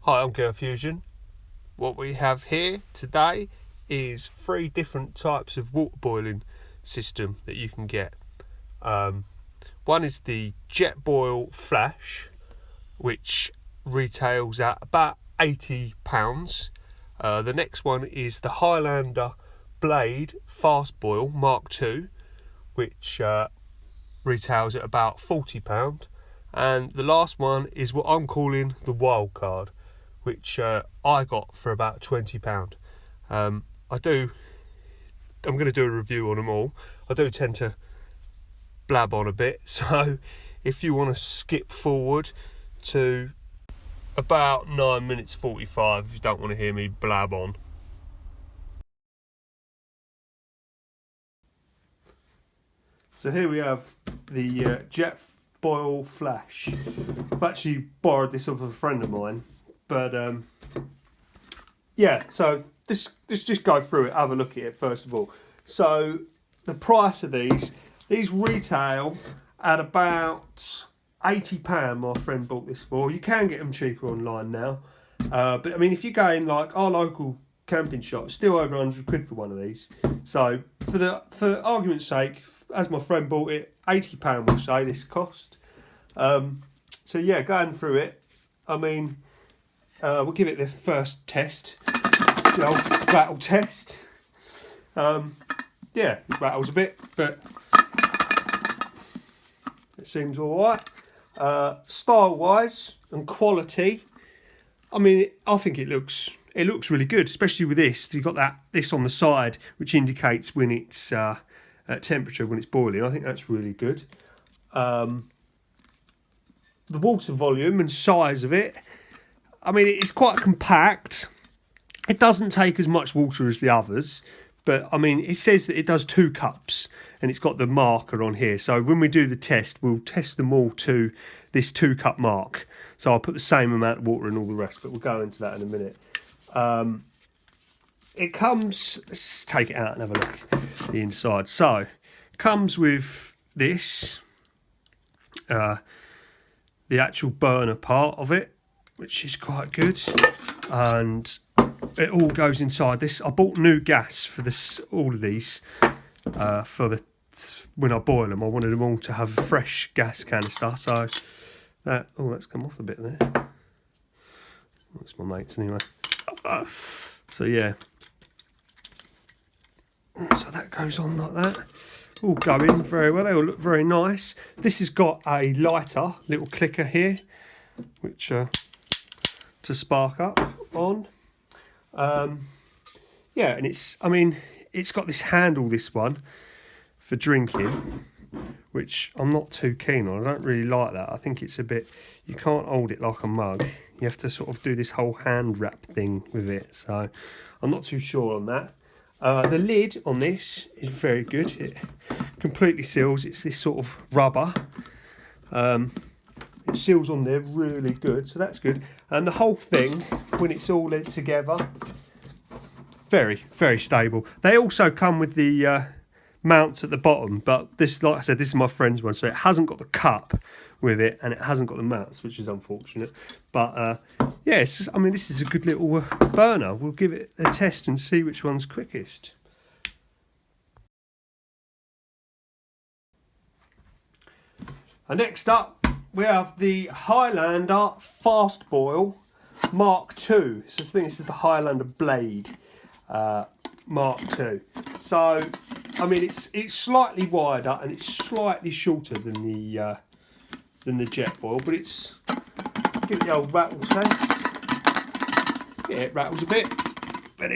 Hi, I'm GERfusion. What we have here today is 3 different types of water boiling system that you can get. One is the Jetboil Flash, which retails at about £80. The next one is the Highlander Blade Fast Boil Mark II, which retails at about £40. And the last one is what I'm calling the Wildcard, which I got for about £20. I'm going to do a review on them all. I do tend to blab on a bit, so if you want to skip forward to about 9 minutes 45 if you don't want to hear me blab on. So here we have the Jetboil Flash. I've actually borrowed this off a friend of mine. But yeah, so let's just go through it, have a look at it first of all. So the price of these retail at about £80. My friend bought this for. You can get them cheaper online now, but I mean, if you go in like our local camping shop, still over £100 for one of these. So for argument's sake, as my friend bought it, £80 we'll say this cost. So yeah, going through it, I mean. We'll give it the first test, the old rattle test. Yeah, it rattles a bit, but it seems all right. Style-wise and quality, I mean, I think it looks really good, especially with this. You've got this on the side, which indicates when it's at temperature, when it's boiling. I think that's really good. The water volume and size of it. I mean, it's quite compact. It doesn't take as much water as the others, but I mean, it says that it does 2 cups, and it's got the marker on here. So when we do the test, we'll test them all to this 2 cup mark. So I'll put the same amount of water in all the rest, but we'll go into that in a minute. It comes, let's take it out and have a look at the inside. So it comes with this, the actual burner part of it, which is quite good, and it all goes inside this. I bought new gas for all of these when I boil them. I wanted them all to have a fresh gas canister, so that's come off a bit there. That's my mates anyway. So yeah, so that goes on like that. All going very well. They all look very nice. This has got a lighter, little clicker here, which to spark up on. Yeah, and it's got this handle, this one, for drinking, which I'm not too keen on. I don't really like that. I think it's a bit, you can't hold it like a mug. You have to sort of do this whole hand wrap thing with it. So I'm not too sure on that. The lid on this is very good. It completely seals. It's this sort of rubber. It seals on there really good, so that's good. And the whole thing, when it's all linked together, very, very stable. They also come with the mounts at the bottom, but this, like I said, this is my friend's one, so it hasn't got the cup with it, and it hasn't got the mounts, which is unfortunate. But yeah, I mean, this is a good little burner. We'll give it a test and see which one's quickest. And next up, we have the Highlander Fast Boil Mark II. So I think this is the Highlander Blade Mark II. So I mean, it's slightly wider and it's slightly shorter than the Jetboil, but it's, give it the old rattle test. Yeah, it rattles a bit, but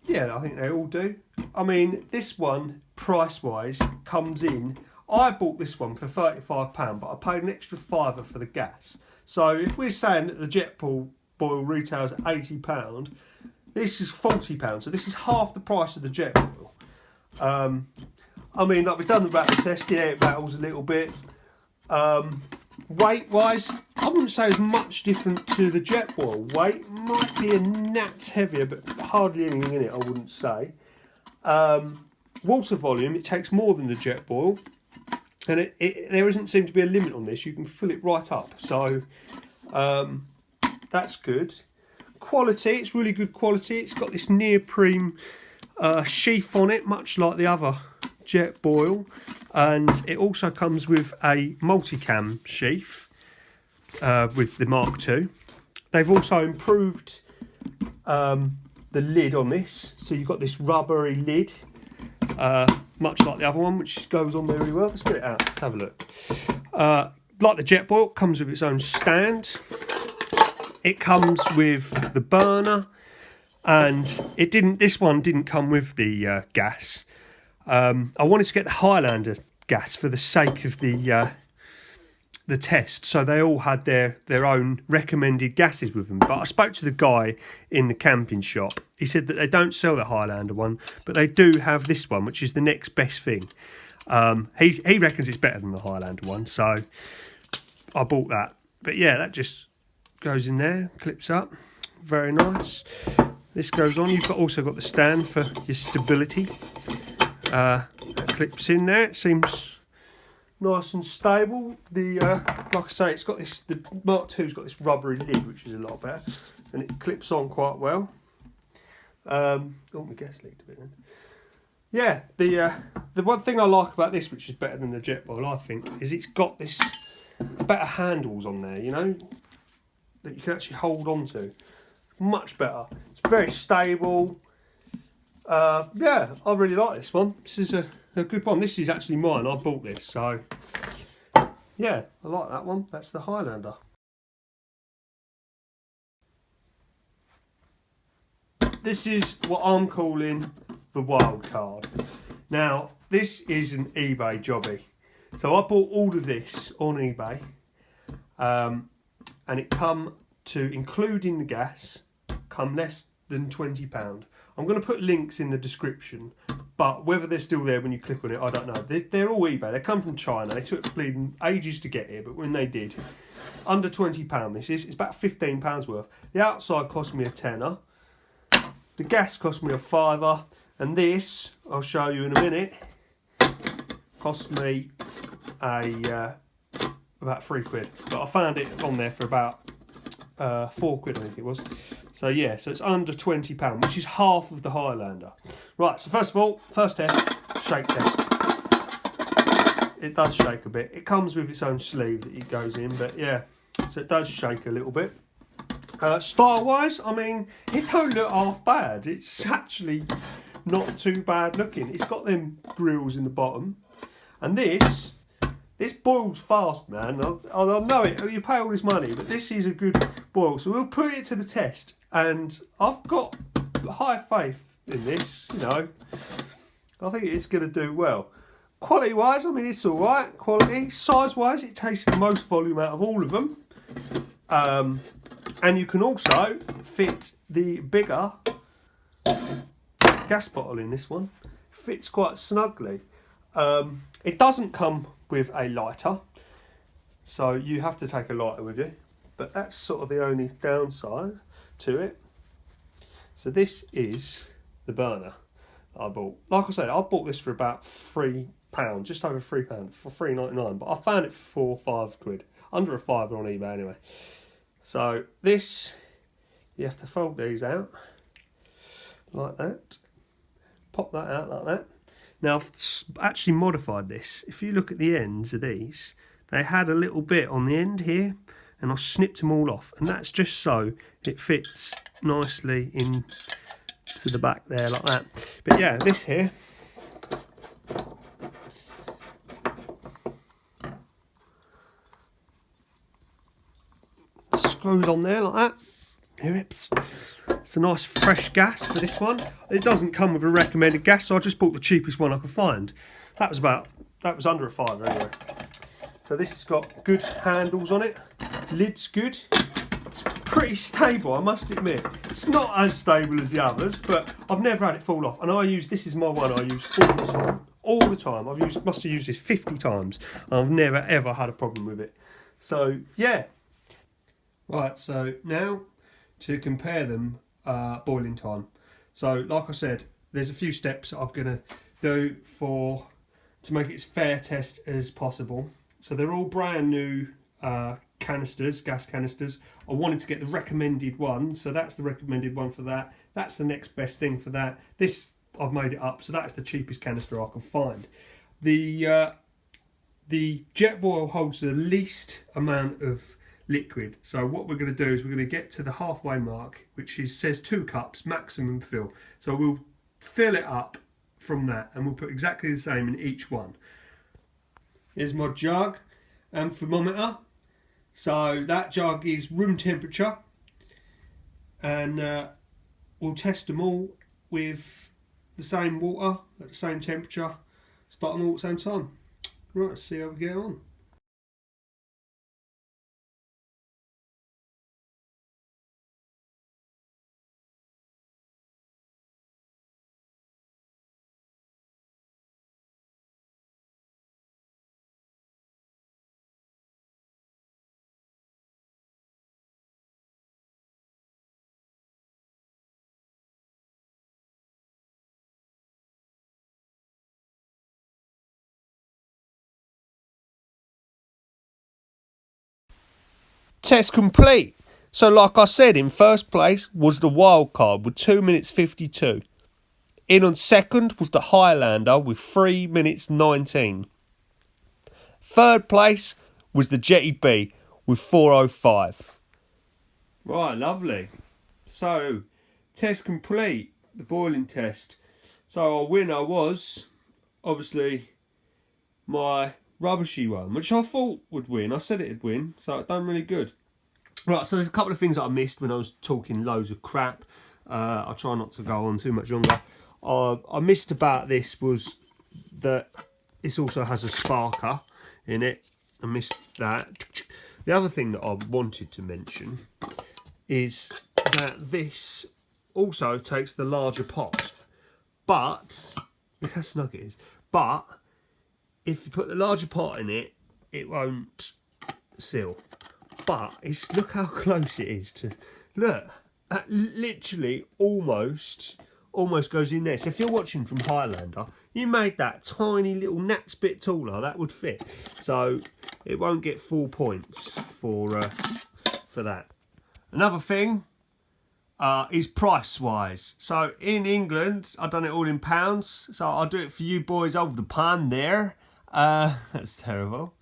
yeah, I think they all do. I mean, this one price wise comes in. I bought this one for £35, but I paid an extra £5 for the gas. So if we're saying that the Jetboil retails at £80, this is £40. So this is half the price of the Jetboil. I mean, like, we've done the rattle test. Yeah, it rattles a little bit. Weight wise, I wouldn't say it's much different to the Jetboil. Weight might be a gnat heavier, but hardly anything in it, I wouldn't say. Water volume, it takes more than the Jetboil. And there doesn't seem to be a limit on this. You can fill it right up. So That's good. Quality, it's really good quality. It's got this neoprene sheath on it, much like the other Jetboil, and it also comes with a multicam sheath with the Mark II. They've also improved the lid on this, so you've got this rubbery lid, much like the other one, which goes on very well. Let's get it out, let's have a look. Like the Jetboil, it comes with its own stand. It comes with the burner, and this one didn't come with the gas. I wanted to get the Highlander gas for the sake of the test, so they all had their own recommended gases with them. But I spoke to the guy in the camping shop. He said that they don't sell the Highlander one, but they do have this one, which is the next best thing. He reckons it's better than the Highlander one, so I bought that. But yeah, that just goes in there, clips up, very nice. This goes on. You've also got the stand for your stability. That clips in there. It seems nice and stable. Like I say, it's got this. The Mark II's got this rubbery lid, which is a lot better, and it clips on quite well. Oh, my gas leaked a bit then. Yeah, the one thing I like about this, which is better than the Jetboil, I think, is it's got this better handles on there. You know, that you can actually hold on to. Much better. It's very stable. Yeah, I really like this one. This is a good one. This is actually mine. I bought this, so yeah, I like that one. That's the Highlander. This is what I'm calling the Wildcard. Now, this is an eBay jobby. So I bought all of this on eBay, and it come to, including the gas, come less than £20. I'm going to put links in the description, but whether they're still there when you click on it, I don't know. They're all eBay. They come from China. They took bleeding ages to get here, but when they did, under £20 this is. It's about £15 worth. The outside cost me a tenner. The gas cost me a fiver, and this, I'll show you in a minute, cost me about £3. But I found it on there for about £4, I think it was. So yeah, so it's under £20, which is half of the Highlander. Right, so first of all, first test, shake test. It does shake a bit. It comes with its own sleeve that it goes in, but yeah, so it does shake a little bit. Style-wise, I mean, it don't look half bad. It's actually not too bad looking. It's got them grills in the bottom, and this boils fast, man. I know it. You pay all this money, but this is a good boil. So we'll put it to the test, and I've got high faith in this. You know, I think it's going to do well. Quality-wise, I mean, it's all right. Quality, size-wise, it takes the most volume out of all of them. And you can also fit the bigger gas bottle in this one. Fits quite snugly. It doesn't come with a lighter, so you have to take a lighter with you, but that's sort of the only downside to it. So this is the burner that I bought. Like I said, I bought this for about £3, just over £3, for £3.99, but I found it for £4 or £5, under a fiver on eBay anyway. So this, you have to fold these out like that, pop that out like that. Now I've actually modified this. If you look at the ends of these, they had a little bit on the end here, and I snipped them all off, and that's just so it fits nicely in to the back there like that. But yeah, this here, screws on there like that. Here it's a nice fresh gas for this one. It doesn't come with a recommended gas, so I just bought the cheapest one I could find. That was under a fiver anyway. So this has got good handles on it. Lid's good. It's pretty stable, I must admit. It's not as stable as the others, but I've never had it fall off. And this is my one I use all the time. All the time. Must have used this 50 times. I've never ever had a problem with it. So yeah. Right, so now to compare them boiling time. So like I said, there's a few steps I'm going to do to make it as fair test as possible. So they're all brand new canisters, gas canisters. I wanted to get the recommended one, so that's the recommended one for that. That's the next best thing for that. This, I've made it up, so that's the cheapest canister I can find. The Jetboil holds the least amount of liquid. So what we're going to do is we're going to get to the halfway mark, which says 2 cups maximum fill. So we'll fill it up from that, and we'll put exactly the same in each one. Here's my jug and thermometer. So that jug is room temperature, and we'll test them all with the same water at the same temperature, start them all at the same time. Right, let's see how we get on. Test complete. So like I said, in first place was the Wildcard with 2 minutes 52. In on second was the Highlander with 3 minutes 19. Third place was the Jetty B with 4:05. Right, lovely. So, test complete, the boiling test. So our winner was obviously my rubbishy one, which I thought would win. I said it'd win, so it done really good. Right, so there's a couple of things that I missed when I was talking loads of crap. I'll try not to go on too much longer. I missed about this was that this also has a sparker in it. I missed that. The other thing that I wanted to mention is that this also takes the larger pot, but look how snug it is. But if you put the larger pot in it, it won't seal. But it's, look how close it is to, look, that literally almost goes in there. So if you're watching from Highlander, you made that tiny little gnat's bit taller, that would fit. So it won't get 4 points for that. Another thing is price wise. So in England, I've done it all in pounds. So I'll do it for you boys over the pond there. That's terrible.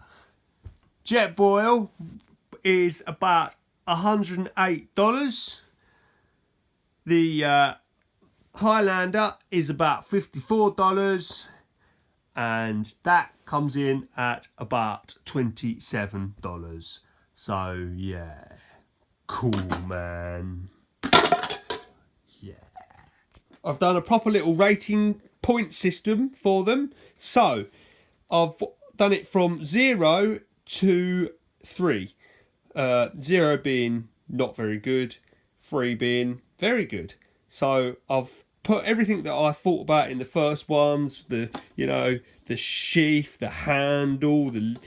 Jetboil is about $108. The Highlander is about $54, and that comes in at about $27. So yeah, cool, man. Yeah, I've done a proper little rating point system for them. So I've done it from 0 to 3. 0 being not very good, 3 being very good. So I've put everything that I thought about in the first ones, the sheath, the handle, the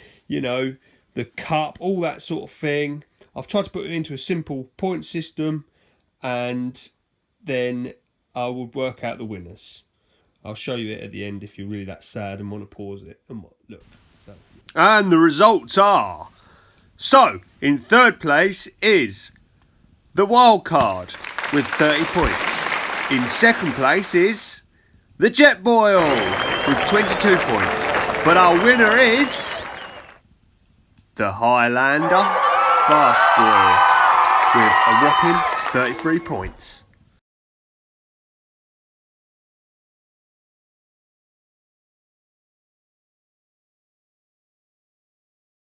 cup, all that sort of thing. I've tried to put it into a simple point system, and then I would work out the winners. I'll show you it at the end if you're really that sad and want to pause it. And look. So. And the results are... So, in third place is the Wildcard with 30 points. In second place is the Jetboil with 22 points. But our winner is the Highlander Fast Boil with a whopping 33 points.